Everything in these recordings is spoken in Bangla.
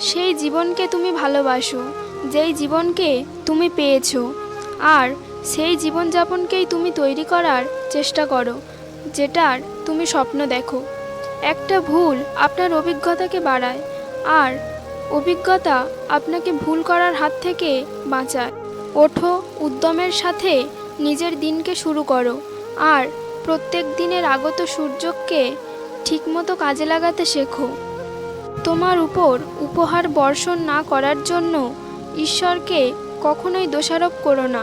সেই জীবনকে তুমি ভালোবাসো, যেই জীবনকে তুমি পেয়েছো। আর সেই জীবনযাপনকেই তুমি তৈরি করার চেষ্টা করো, যেটার তুমি স্বপ্ন দেখো। একটা ভুল আপনার অভিজ্ঞতাকে বাড়ায়, আর অভিজ্ঞতা আপনাকে ভুল করার হাত থেকে বাঁচায়। ওঠো, উদ্যমের সাথে নিজের দিনকে শুরু করো, আর প্রত্যেক দিনের আগত সূর্যকে ঠিকমতো কাজে লাগাতে শেখো। তোমার উপর উপহার বর্ষণ না করার জন্য ঈশ্বরকে কখনোই দোষারোপ করো না।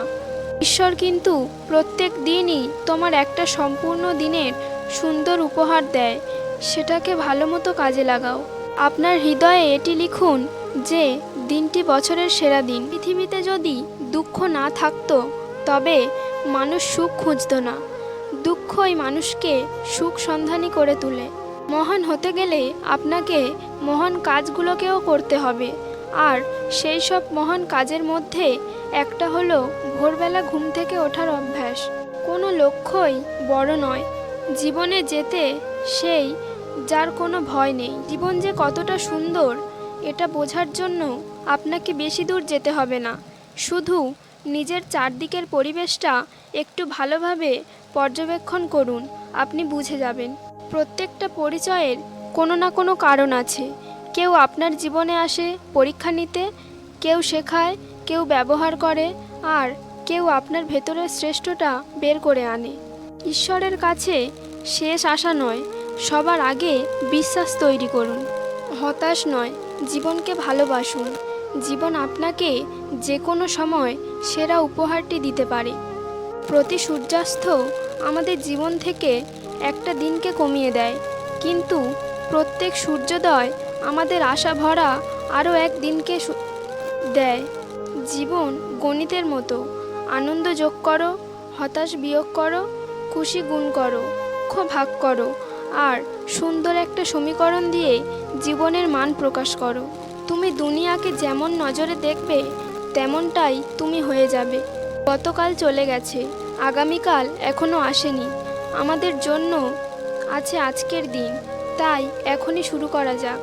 ঈশ্বর কিন্তু প্রত্যেক দিনই তোমার একটা সম্পূর্ণ দিনের সুন্দর উপহার দেয়, সেটাকে ভালো মতো কাজে লাগাও। আপনার হৃদয়ে এটি লিখুন যে দিনটি বছরের সেরা দিন। পৃথিবীতে যদি দুঃখ না থাকতো তবে মানুষ সুখ খুঁজত না। দুঃখই মানুষকে সুখ সন্ধানী করে তোলে। মহান হতে গেলে আপনাকে মহান কাজগুলোকেও করতে হবে, আর সেই সব মহান কাজের মধ্যে একটা হলো ভোরবেলা ঘুম থেকে ওঠার অভ্যাস। কোনো লক্ষ্যই বড় নয়, জীবনে যেতে সেই যার কোনো ভয় নেই। জীবন যে কতটা সুন্দর এটা বোঝার জন্য আপনাকে বেশি দূর যেতে হবে না। শুধু নিজের চারদিকের পরিবেশটা একটু ভালোভাবে পর্যবেক্ষণ করুন, আপনি বুঝে যাবেন। প্রত্যেকটা পরিচয়ের কোনো না কোনো কারণ আছে। কেউ আপনার জীবনে আসে পরীক্ষা নিতে, কেউ শেখায়, কেউ ব্যবহার করে, আর কেউ আপনার ভেতরের শ্রেষ্ঠটা বের করে আনে। ঈশ্বরের কাছে শেষ আশা নয়, সবার আগে বিশ্বাস তৈরি করুন। হতাশ নয়, জীবনকে ভালোবাসুন। জীবন আপনাকে যে কোনো সময় সেরা উপহারটি দিতে পারে। প্রতি সূর্যাস্ত আমাদের জীবন থেকে একটা দিনকে কমিয়ে দেয়, কিন্তু প্রত্যেক সূর্যোদয় আমাদের আশা ভরা আরও এক দিনকে দেয়। জীবন গণিতের মতো, আনন্দ যোগ করো, হতাশ বিয়োগ করো, খুশি গুণ করো, দুঃখ ভাগ করো, আর সুন্দর একটা সমীকরণ দিয়ে জীবনের মান প্রকাশ করো। তুমি দুনিয়াকে যেমন নজরে দেখবে তেমনটাই তুমি হয়ে যাবে। গতকাল চলে গেছে, আগামীকাল এখনও আসেনি। আমাদের জন্য আছে আজকের দিন, তাই এখনই শুরু করা যাক।